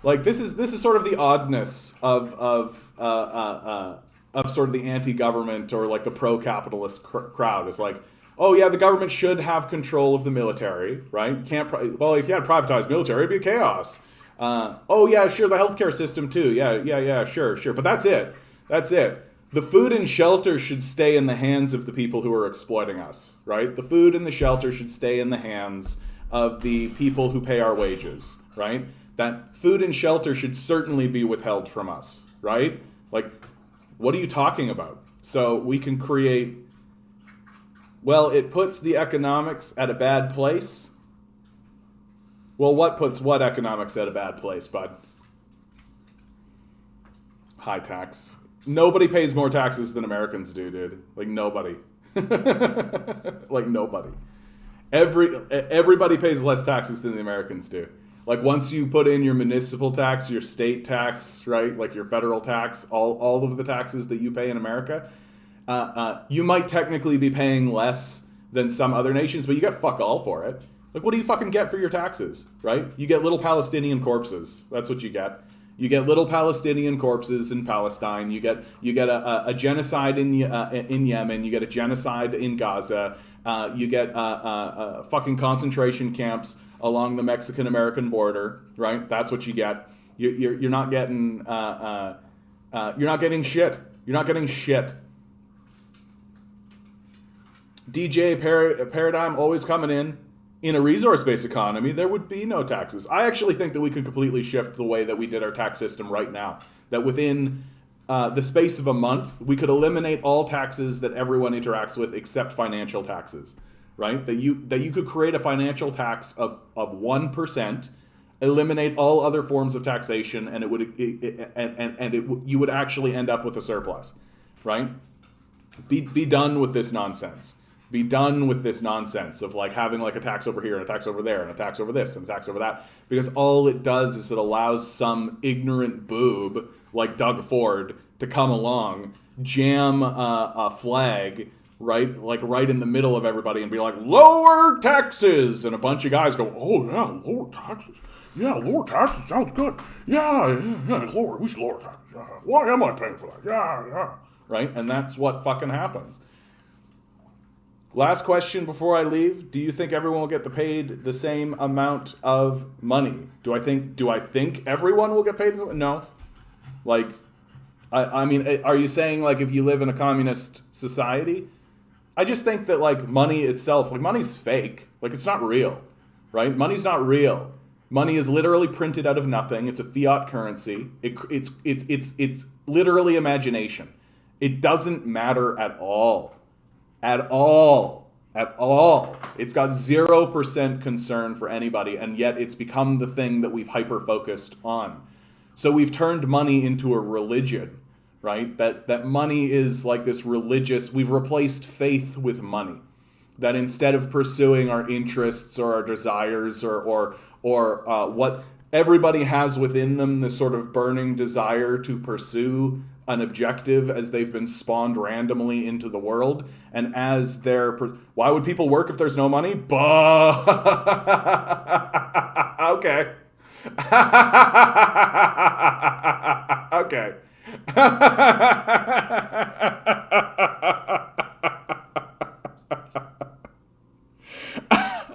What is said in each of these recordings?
Like this is sort of the oddness of sort of the anti-government or like the pro-capitalist crowd. Is like, oh yeah, the government should have control of the military, right? You can't. Well, if you had privatized military, it'd be chaos. Oh yeah, sure, the healthcare system too. Yeah, sure. But that's it. That's it. The food and shelter should stay in the hands of the people who are exploiting us, right? The food and the shelter should stay in the hands of the people who pay our wages, right? That food and shelter should certainly be withheld from us, right? Like, what are you talking about? So we can create, well, it puts the economics at a bad place. Well, what puts what economics at a bad place, bud? High tax. Nobody pays more taxes than Americans do, dude. Like, nobody. Like, nobody. Everybody pays less taxes than the Americans do. Like, once you put in your municipal tax, your state tax, right? Like your federal tax, all of the taxes that you pay in America, you might technically be paying less than some other nations, but you get fuck all for it. Like, what do you fucking get for your taxes, right? You get little Palestinian corpses. That's what you get. You get little Palestinian corpses in Palestine. You get a genocide in Yemen. You get a genocide in Gaza. You get fucking concentration camps along the Mexican-American border, right? That's what you get. You're not getting you're not getting shit. You're not getting shit. DJ Paradigm always coming in. In a resource-based economy, there would be no taxes. I actually think that we could completely shift the way that we did our tax system right now. That within the space of a month, we could eliminate all taxes that everyone interacts with except financial taxes, right? That you could create a financial tax of 1%, eliminate all other forms of taxation, and you would actually end up with a surplus, right? Be done with this nonsense. Be done with this nonsense of like having like a tax over here and a tax over there and a tax over this and a tax over that, because all it does is it allows some ignorant boob like Doug Ford to come along, jam a flag right in the middle of everybody and be like, lower taxes, and a bunch of guys go, oh yeah, lower taxes. Yeah, lower taxes sounds good. Yeah, lower. We should lower taxes. Yeah. Why am I paying for that? Yeah. Right, and that's what fucking happens. Last question before I leave. Do you think everyone will get paid the same amount of money? Do I think everyone will get paid? No. Like, I mean, are you saying like if you live in a communist society? I just think that like money itself, like money's fake. Like it's not real, right? Money's not real. Money is literally printed out of nothing. It's a fiat currency. It's literally imagination. It doesn't matter at all. At all. It's got 0% concern for anybody, and yet it's become the thing that we've hyper-focused on. So we've turned money into a religion, right? That money is like this religious, we've replaced faith with money. That instead of pursuing our interests or our desires or what everybody has within them, this sort of burning desire to pursue an objective as they've been spawned randomly into the world, and as why would people work if there's no money? Okay. Okay.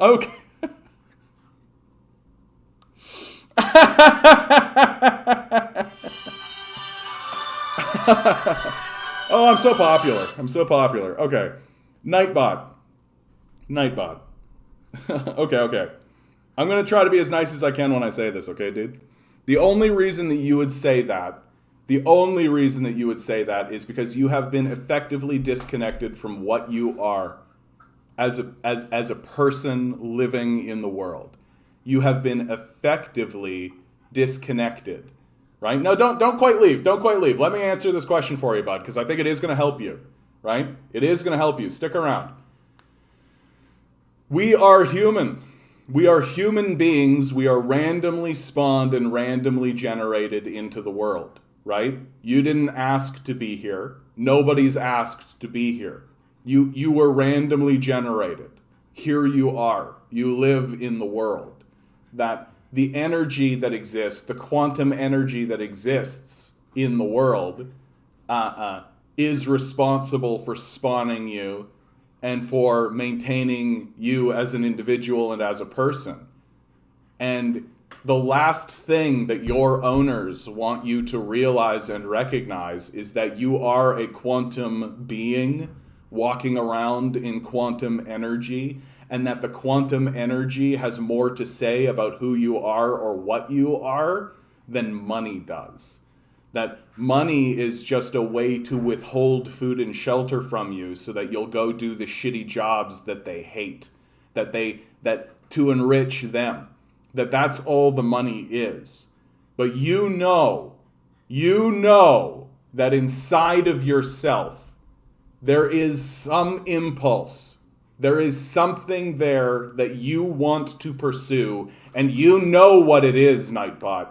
Okay. Oh, I'm so popular. Okay. Nightbot. Okay. I'm going to try to be as nice as I can when I say this, okay, dude? The only reason that you would say that is because you have been effectively disconnected from what you are as a person living in the world. You have been effectively disconnected. Right? No, don't quite leave. Let me answer this question for you, bud, because I think it is going to help you. Right? It is going to help you. Stick around. We are human. We are human beings. We are randomly spawned and randomly generated into the world. Right? You didn't ask to be here. Nobody's asked to be here. You were randomly generated. Here you are. You live in the world. That the energy that exists, the quantum energy that exists in the world, is responsible for spawning you and for maintaining you as an individual and as a person. And the last thing that your owners want you to realize and recognize is that you are a quantum being walking around in quantum energy, and that the quantum energy has more to say about who you are or what you are than money does. That money is just a way to withhold food and shelter from you so that you'll go do the shitty jobs that they hate, that to enrich them. That's all the money is. But you know that inside of yourself, there is some impulse. There is something there that you want to pursue, and you know what it is, Nightbot.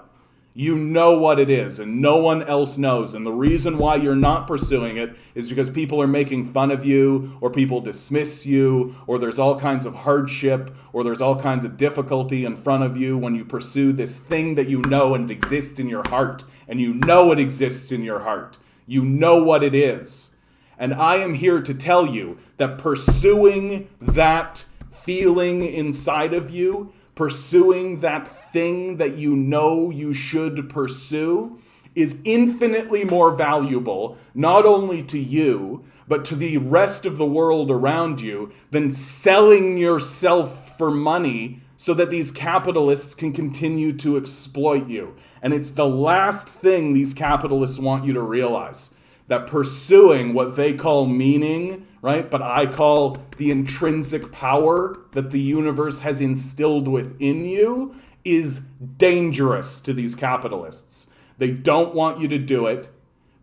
You know what it is, and no one else knows. And the reason why you're not pursuing it is because people are making fun of you, or people dismiss you, or there's all kinds of hardship, or there's all kinds of difficulty in front of you when you pursue this thing that you know and it exists in your heart. And you know it exists in your heart. You know what it is. And I am here to tell you that pursuing that feeling inside of you, pursuing that thing that you know you should pursue, is infinitely more valuable, not only to you, but to the rest of the world around you, than selling yourself for money so that these capitalists can continue to exploit you. And it's the last thing these capitalists want you to realize. That pursuing what they call meaning, right? But I call the intrinsic power that the universe has instilled within you, is dangerous to these capitalists. They don't want you to do it.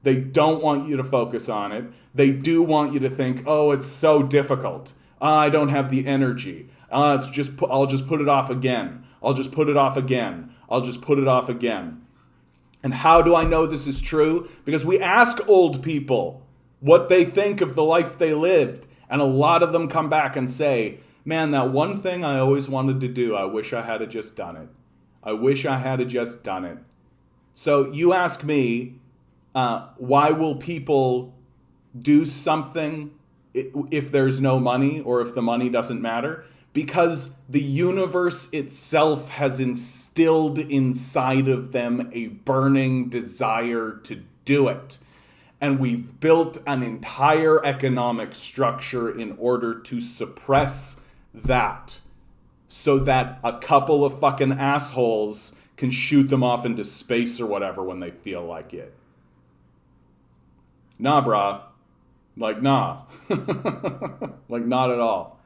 They don't want you to focus on it. They do want you to think, oh, it's so difficult. I don't have the energy. I'll just put it off again. I'll just put it off again. I'll just put it off again. And how do I know this is true? Because we ask old people what they think of the life they lived. And a lot of them come back and say, man, that one thing I always wanted to do, I wish I had just done it. I wish I had just done it. So you ask me, why will people do something if there's no money or if the money doesn't matter? Because the universe itself has instilled inside of them a burning desire to do it. And we've built an entire economic structure in order to suppress that, so that a couple of fucking assholes can shoot them off into space or whatever when they feel like it. Nah, brah. Like, nah. Like, not at all.